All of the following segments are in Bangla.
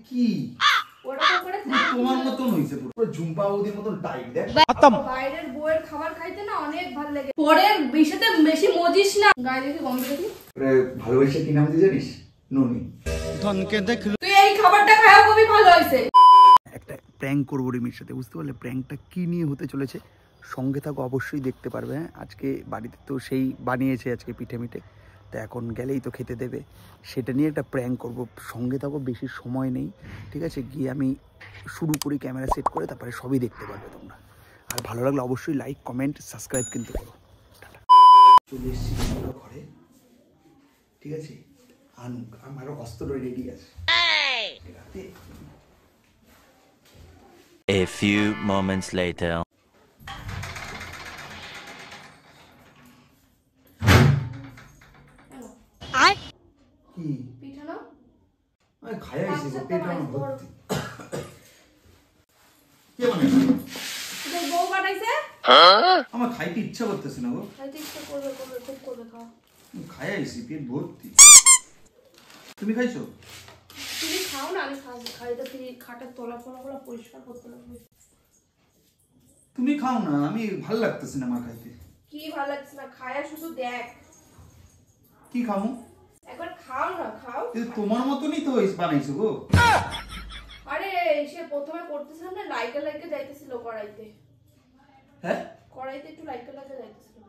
কি ওটা করে তোমার মতন হইছে পুরো ঝুম্পা বৌদির মতন টাইট দেখ বাইরের বইয়ের খাবার খাইতে না অনেক ভালো লাগে পরের বিষয়তে বেশি মজিস না গায়ে দেখি গন্ধ দেখি ভালোবাসা কি নাম দিয়ে জানিস ননি ধনকে দেখলো তুই এই খাবারটা খাওয়া খুবই ভালো হইছে একটা প্র্যাঙ্ক করবো রিমির সাথে বুঝতে পারলে প্র্যাঙ্কটা কি নিয়ে হতে চলেছে সঙ্গে থাকো অবশ্যই দেখতে পারবে আজকে বাড়িতে তো সেই বানিয়েছে আজকে পিঠে মিঠে তো এখন গেলেই তো খেতে দেবে সেটা নিয়ে একটা প্র্যাঙ্ক করব সঙ্গে থাকো বেশি সময় নেই ঠিক আছে গিয়ে আমি শুরু করি ক্যামেরা সেট করে তারপরে সবই দেখতে পারবে তোমরা আর ভালো লাগলে অবশ্যই লাইক কমেন্ট সাবস্ক্রাইব কিন্তু করো চলে এসেছি ঘরে ঠিক আছে আনুক আমারও অস্ত্র রেডি আছে A few moments later. কি পিঠা না আমি খাইছি পেট আমার ভর্তি কে বানাইছে তোর বউ বানাইছে আমার খাইতে ইচ্ছা করতেছে না গো খাইতে ইচ্ছা করবে খুব করবে খাও খাইছি পেট ভর্তি তুমি খাইছো তুমি খাও না আমি খাইতে তুই খাটের তলা ফলাগুলো পরিষ্কার করতে লাগবে তুমি খাও না আমি ভালো লাগতেছে না আমার খাইতে কি ভালো লাগছে না খায়া শুধু দেখ কি খামু একবার খাও না খাও কিন্তু তোমার মতনই তো বানাইছো গো আরে সে প্রথমে করতেছিল না লাইকা যাইতেছিল কড়াইতে হ্যাঁ কড়াইতে একটু লাইকা যাইতেছিল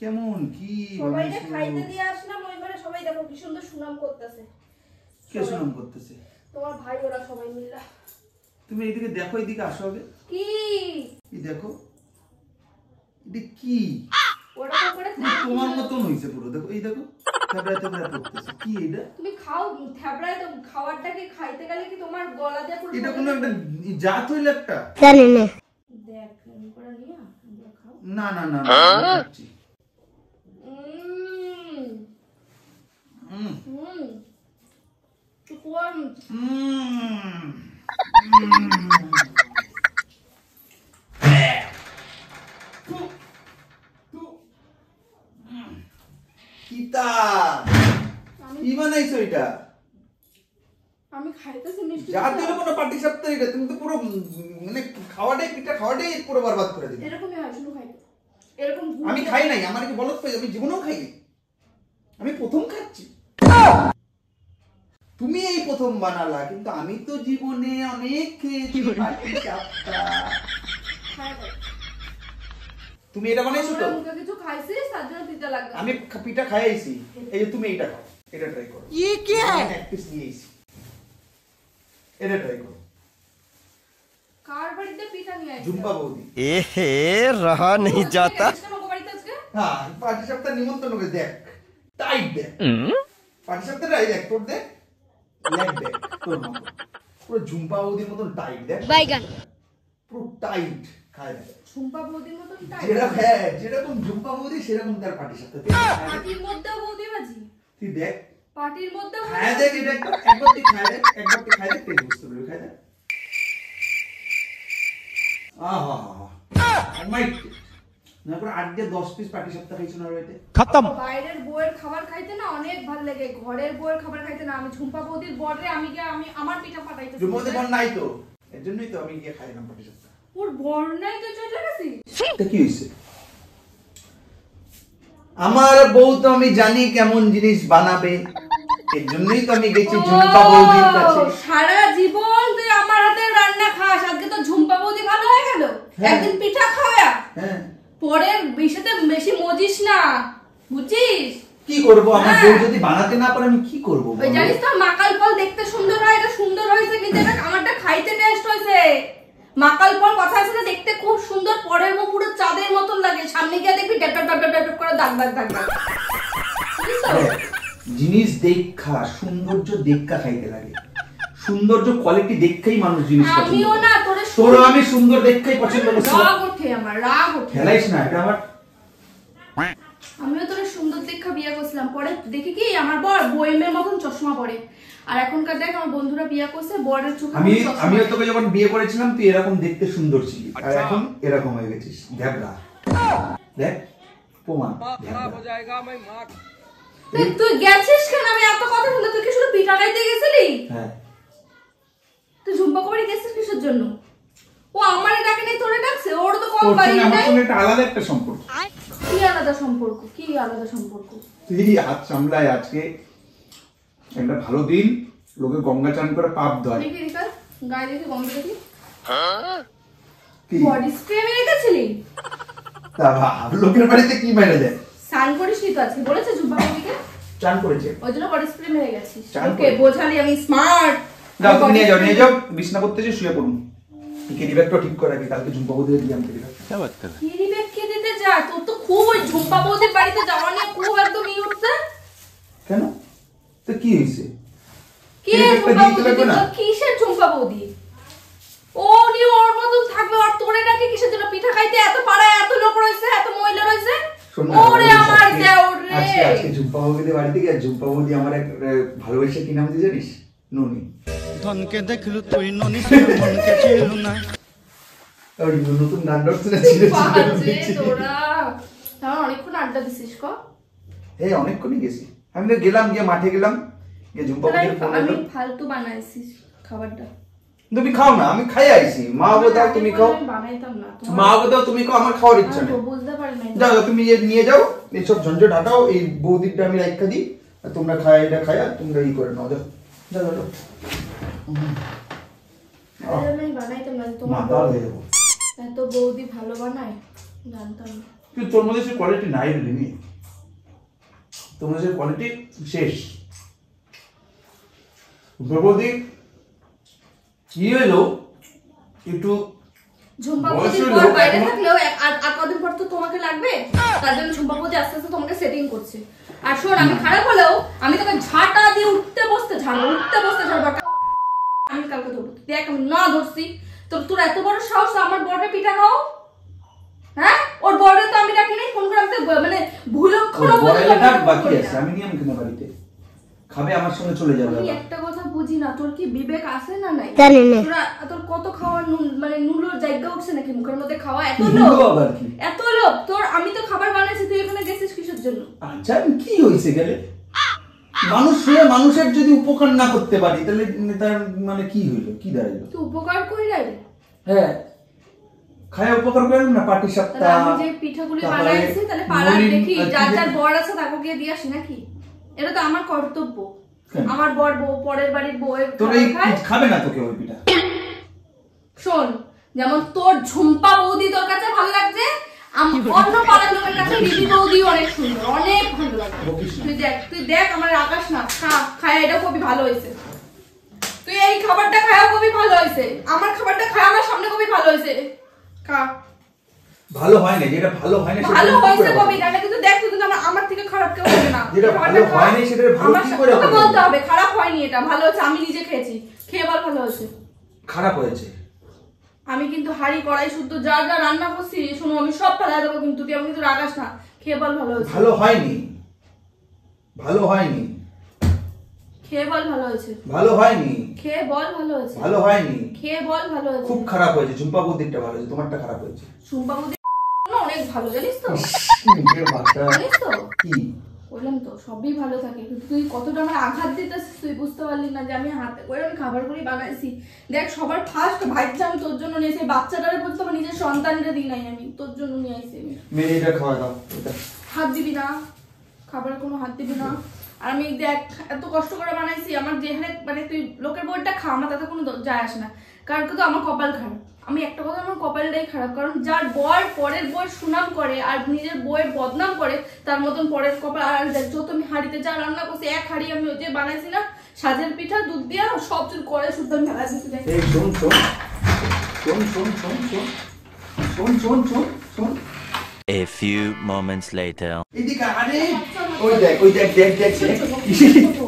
কেমন কি সবাইকে খাইতে দিয়ে আসলাম ওইবারে সবাই দেখো কি সুন্দর সুনাম করতেছে কে সুনাম করতেছে তোমার ভাই ওরা সবাই মিলে তুমি এইদিকে দেখো এইদিকে আসো আগে কি এই দেখো এটা কি ওটা করে তোমার মতন হইছে পুরো দেখো এই দেখো থ্যাবড়া করতেছে কি এটা তুমি খাও থ্যাবড়ায় তো খাবারটাকে খাইতে গেলে কি তোমার গলা দিয়ে পুরো এটা কোনো একটা জাত হইল একটা জানি না দেখ আমি করে নিয়া খাও না না না খাচ্ছি তো কোন কিতা কি বানাইছো এটা আমি খাইতেছি মিষ্টি যা দিলে কোনো পার্টি সপ্তাহে এটা তুমি তো পুরো মানে খাওয়াটাই পিঠা খাওয়াটাই পুরো বরবাদ করে দিলে এরকমই হয় শুধু খাইতে এরকম আমি খাই নাই আমার কি বলত পাই আমি জীবনেও খাইনি আমি প্রথম খাচ্ছি তুমি এই প্রথম বানালা কিন্তু আমি তো জীবনে অনেক খেয়েছি পার্টি সপ্তাহ তুমি এটা বানাইছো তো মুখে কিছু খাইছিস তার জন্য পিঠা লাগবে আমি পিঠা খাইছি এই যে তুমি এইটা খাও এটা ট্রাই করো ये क्या है এক পিস নিয়েছি এটা ট্রাই করো কার বাড়িতে পিঠা নিয়ে আইছিস ঝুম্পা বৌদি ए रहा नहीं जाता আমার বাড়িতে আজকে হ্যাঁ পার্টি সপ্তাহ নিমন্ত্রণ করে দেখ টাইট দেখ পার্টি সপ্তাহটা এই দেখ তোর দেখ লেগ দেখ তোর মতো পুরো ঝুম্পা বৌদির মতন টাইট দেখ বাইগান পুরো টাইট খায় দেখ ঝুম্পা বৌদির মতন টাইট যেরকম ঝুম্পা বৌদি সেরকম তার পার্টি সপ্তাহ পার্টির মধ্যে বৌদি বাজি তুই দেখ পার্টির মধ্যে খায় দেখ এটা একবার তুই খায় দেখ একবার তুই খায় দেখ তুই বুঝতে পারবি খায় দেখ আহা মাইট না করে 8-10 পিস পার্টি সপ্তাহ খাইছো না রইতে खत्म বাইরের বইয়ের খাবার খাইতে না অনেক ভালো লাগে ঘরের বইয়ের খাবার খাইতে না আমি ঝুম্পা বৌদির বড়রে আমি আমার পিঠা পাঠাইতেছি জুম্পাতে বল নাই তো এর জন্যই তো আমি গিয়ে খাই না পার্টি সপ্তাহ ওর বড় নাই তো চলে গেছি এটা কি হইছে আমার বউ তো আমি জানি কেমন জিনিস বানাবে এর জন্যই তো আমি গেছি ঝুম্পা বৌদির কাছে সারা জীবন তুই আমার হাতের রান্না খাস আজকে তো ঝুম্পা বৌদি ভালো হয়ে গেল একদিন পিঠা খাওয়া হ্যাঁ পরের বিষয়তে বেশি মজিস না বুঝছিস কি করব আমার বউ যদি বানাতে না পারে আমি কি করব ওই জানিস তো মাকাল ফল দেখতে সুন্দর হয় এটা সুন্দর হয়েছে কিন্তু এটা আমারটা খাইতে টেস্ট হয়েছে মাকাল ফল কথা আছে না দেখতে খুব সুন্দর পরের মুখ পুরো চাঁদের মতন লাগে সামনে গিয়ে দেখবি ড্যাপ ড্যাপ ড্যাপ ড্যাপ করে দাগ দাগ দাগ দাগ জিনিস দেখা সৌন্দর্য দেখা খাইতে লাগে সৌন্দর্য কোয়ালিটি দেখেই মানুষ জিনিস পছন্দ আমিও না তোর আমি সুন্দর দেখেই পছন্দ করছি রাগ ওঠে আমার রাগ ওঠে খেলাইস না এটা আমার আমিও তোর সুন্দর দেখা বিয়ে করছিলাম পরে দেখি কি আমার বর বইমের মতন চশমা পরে আর এখনকার দেখ আমার বন্ধুরা বিয়ে করছে বরের চোখে আমিও তোকে যখন বিয়ে করেছিলাম তুই এরকম দেখতে সুন্দর ছিলি আর এখন এরকম হয়ে গেছিস ধ্যাবড়া দেখ প্রমাণ তুই গেছিস কেন আমি এত কথা তোর সঙ্গে আমার বাড়িতে সঙ্গে একটা আলাদা একটা সম্পর্ক। কি আলাদা সম্পর্ক? কি আলাদা সম্পর্ক? তুই হাত সামলায়, আজকে একটা ভালো দিন, লোকে গঙ্গা চান করে পাপ ধরে। দেখি দেখার গায়ে দেখি গন্ধ দেখি। কি বডি স্প্রে মেরে গেছিলি? তা ভাব, লোকের বাড়িতে কি মেরে যায়? স্নান করিসনি তো আজকে? বলেছে জুব্বা বৌদিকে চান করেছে। ওই জন্য বডি স্প্রে মেরে গেছিস। চান ওকে করে। বোঝালি আমি স্মার্ট। যাও তুমি নিয়ে যাও, নিয়ে যাও, বিছনা করতে যে শুয়ে পড়ুন। ক্যারি ব্যাগটা ঠিক করে রাখি, কালকে ঝুম্পা বৌদিকে দিয়ে আনতে দিলাম। क्या बात कर रहा কেরি ব্যাগ কে দিতে যা? তোর তো খুব ওই ঝুম্পা বৌদির বাড়িতে যাওয়া নিয়ে খুব একদম ই উঠছে। কেন? তো কি হয়েছে? কে কেরি ব্যাগটা ঝুম্পা দিয়ে দিতে বৌদি? লাগবে না? কিসের ঝুম্পা বৌদি? ও নিয়ে ওর মতন থাকবে, আর তোরে নাকি কিসের জন্য পিঠা খাইতে এত পাড়ায় এত লোক রয়েছে, এত মহিলা রয়েছে? শোন না, ওরে আমার আজকে- দেওর রে। আজকে ঝুম্পা বৌদির বাড়িতে গিয়ে ঝুম্পা বৌদি আমার এক ভালোবেসে কি নাম দিয়ে জানিস? নুনি। ধনকে দেখলু তুই ননি সে মনকে চিনলু না ওই নতুন গান রয়েছে না, ছিঁড়ে ছিঁড়ে বাজে দিচ্ছি। তোরা। তাহলে অনেকক্ষণ আড্ডা দিছিস ক? এই অনেকক্ষণই গেছি আমি, তো গেলাম, গিয়ে মাঠে গেলাম, গিয়ে ঝুম্পা তাহলে বৌদির ফোন আমি এলো। ফালতু বানাইছিস খাবারটা। তুমি খাও না, আমি খাই আইছি। মা গো দাও, তুমি খাও। আমি বানাইতাম না। মা গো দাও, তুমি খাও, আমার খাওয়ার ইচ্ছা নেই। বুঝতে পারি না। যাও যাও, তুমি নিয়ে যাও, এইসব ঝঞ্ঝট হাটাও, এই বৌদিরটা আমি রাখা দিই, আর তোমরা খায় এটা খায়, আর তোমরা ই করে নাও। যাও যাও যাও, যাও। আমি বানাইতাম না। তোমার মাথা হয়ে যাবো। এত বৌদি ভালো বানায় জানতাম না। কিন্তু তোর মধ্যে সে কোয়ালিটি নাই রে রিমি, তোর মধ্যে সে কোয়ালিটি শেষ। বৌদি কি হলো একটু ঝুম্পা বয়স বৌদির হলো, পর বাইরে এখনো- থাকলেও আর কদিন পর তো তোমাকে লাগবে। তার জন্য ঝুম্পা বৌদি আস্তে আস্তে তোমাকে সেটিং করছে। আর শোন, আমি খারাপ হলেও আমি তোকে ঝাঁটা দিয়ে উঠতে বসতে ঝাড়বো, উঠতে বসতে ঝাড়বো। আমি কালকে ধরবো, দেখ আমি না ধরছি তো। তোর এত বড় সাহস আমার বড়ে পিঠা খাও? হ্যাঁ, ওর বড়ে তো আমি রাখি নাই। ফোন করে আমি তো মানে ভুলক্ষণ বাকি আছে, আমি নিয়ে আমি কেন বাড়িতে খাবে, আমার সঙ্গে চলে যাবে। আমি একটা কথা বুঝি না, তোর কি বিবেক আছে না নাই? জানি না। তোরা তোর কত খাওয়ার মানে নুলোর জায়গা উঠছে নাকি মুখের মধ্যে খাওয়া? এত নুলো লোক, আবার কি? এত লোক তোর। আমি তো খাবার বানাইছি, তুই এখানে গেছিস কিসের জন্য? আচ্ছা কি হয়েছে গেলে? মানুষ হয়ে মানুষের যদি উপকার না করতে পারি, তাহলে তার মানে কি হইলো, কি দাঁড়াইলো? তুই উপকার করি রে। হ্যাঁ, খায় উপকার করেন না, পাটি তাহলে সাপ্তাহ। আমি যে পিঠাগুলি বানাইছি, তাহলে পাড়ার দেখি যার যার বর আছে তাকে গিয়ে দিয়ে আসি নাকি? এটা তো আমার কর্তব্য। কেন? আমার বর বউ পরের বাড়ির বউয়ের তোর খাবার এই খায়। খাবে না তোকে ওই পিঠা? শোন, যেমন তোর ঝুম্পা বৌদি তোর কাছে ভালো লাগছে, অন্য পাড়ার লোকের কাছে দিদি বৌদি অনেক সুন্দর, অনেক ভালো লাগে। বকিস না। তুই দেখ আমার আকাশ না খায়, এটা খুবই ভালো হয়েছে। তুই এই খাবারটা খাওয়া খুবই ভালো হয়েছে, আমার খাবারটা খাওয়া আমার সামনে খুবই ভালো হয়েছে। খা। ভালো হয় না, যেটা ভালো হয় না সেটা ভালো কি করে হয়েছে হবে? কবি না, কিন্তু দেখ তুই কিন্তু আমার থেকে খারাপ কেউ হবে না। যেটা ভালো হয় না সেটা ভালো আমার কি সাথে করে তোকে হবে? বলতে হবে খারাপ হয়নি, এটা ভালো হয়েছে। আমি নিজে খেয়েছি, খেয়ে বল ভালো হয়েছে। খারাপ হয়েছে? আমি কিন্তু হাড়ি কড়াই শুদ্ধ যা যা রান্না করছি শোনো, আমি সব ফেলা দেবো, কিন্তু তুই আমি কিন্তু রাগাস না। খেয়ে বল ভালো হয়েছে। ভালো হয়নি, ভালো হয়নি, খেয়ে বল ভালো হয়েছে। ভালো হয়নি, খেয়ে বল ভালো হয়েছে। ভালো হয়নি, খেয়ে বল ভালো হয়েছে। খুব খারাপ হয়েছে। ঝুম্পা বুদ্ধিটা ভালো হয়েছে, তোমারটা খারাপ হয়েছে। সুম্পা বুদ্ধি অনেক ভালো, জানিস তো? নিজের বাচ্চা জানিস তো? কি? বললাম তো সবই ভালো থাকে, কিন্তু তুই কতটা আমার আঘাত দিতেছিস তুই বুঝতে পারলি না যে আমি হাতে করে আমি খাবারগুলি বানাইছি। দেখ সবার ফার্স্ট ভাইটা আমি তোর জন্য নিয়েছি, বাচ্চাটারে বলতে আমার নিজের সন্তানরে দিই নাই, আমি তোর জন্য নিয়ে আইছি। আমি মেয়ে এটা খাওয়া দাও, এটা হাত দিবি না, খাবারে কোনো হাত দিবি না। আর আমি দেখ এত কষ্ট করে বানাইছি, আমার যেখানে মানে তুই লোকের বইটা খা, আমার তাতে কোনো যায় আসে না। কারণ কিন্তু আমার কপাল খারাপ। আমি একটা কথা, আমার কপালটাই খারাপ। কারণ যার বর পরের বই সুনাম করে আর নিজের বইয়ের বদনাম করে, তার মতন পরের কপাল। আর দেখ যত আমি হাঁড়িতে যা রান্না করছি, এক হাঁড়ি আমি ওই যে বানাইছি না সাজের পিঠা, দুধ দিয়া সব চুল করে শুদ্ধ আমি ফেলা দিচ্ছি। দেখ এই শোন শোন শোন শোন শোন শোন শোন শোন শোন শোন A few moments later. এদিকে আরে ওই দেখ ওই দেখ দেখ দেখ দেখ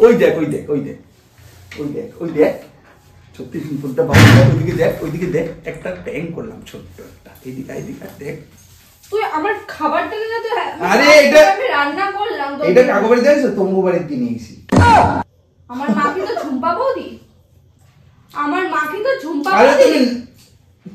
ওই দেখ ওই দেখ ওই দেখ ওই দেখ ওই দেখ সত্যি সিম্পলটা বাবা, ওইদিকে দেখ একটা ট্যাঙ্ক করলাম ছোট্ট একটা, এইদিকে এইদিকে দেখ। তুই আমার খাবারটা না তুই আরে এটা- আমি রান্না করলাম তো। এটা কাকু বাড়ি দেখছো, তম্বু বাড়ি কিনে এসেছি। আমার মা কি তো ঝুম্পা বৌদি? আমার মা কি তো ঝুম্পা আরে বৌদি? তুমি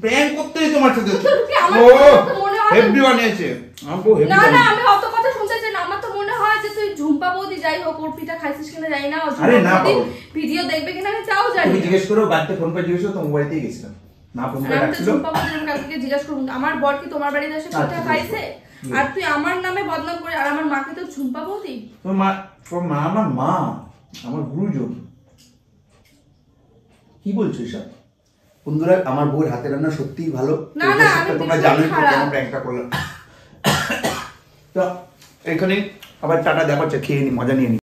প্র্যাঙ্ক করতেই তোমার সাথে তোর কি আমার ও তো মনে হয় হেভি বানিয়েছে আমগো হেভি না না, বানিয়েছে। আমি অত কথা শুনতে চাই না। আমার তো মনে হয় যে তুই ঝুম্পা বৌদি যাই হোক ওর পিঠা খাইছিস কিনা জানি না, আরে না বাবু। ভিডিও দেখবে কিনা আমি তাও জানি তুমি না। জিজ্ঞেস করো, বাড়িতে ফোন করে জিজ্ঞেস করো, তোমার বাড়িতেই গেছিলাম। না ফোন আর করে আমি তো ডাকছিল ঝুম্পা বৌদি কালকে জিজ্ঞাসা করুন আমার বর কি তোমার বাড়িতে এসে পিঠা খাইছে আর তুই আমার নামে বদনাম করে আর আমার মাকে তো ঝুম্পা বৌদি তোর মা আমার মা আমার গুরুজন কি বলছো এসব বন্ধুরা আমার বউয়ের হাতের রান্না সত্যিই ভালো না, না, আমি তোমরা ভীষণ জানোই তো খারাপ। কেন প্র্যাঙ্কটা করলাম তো এখানে আবার টাটা দেখাচ্ছে খেয়ে নি মজা নিয়ে নি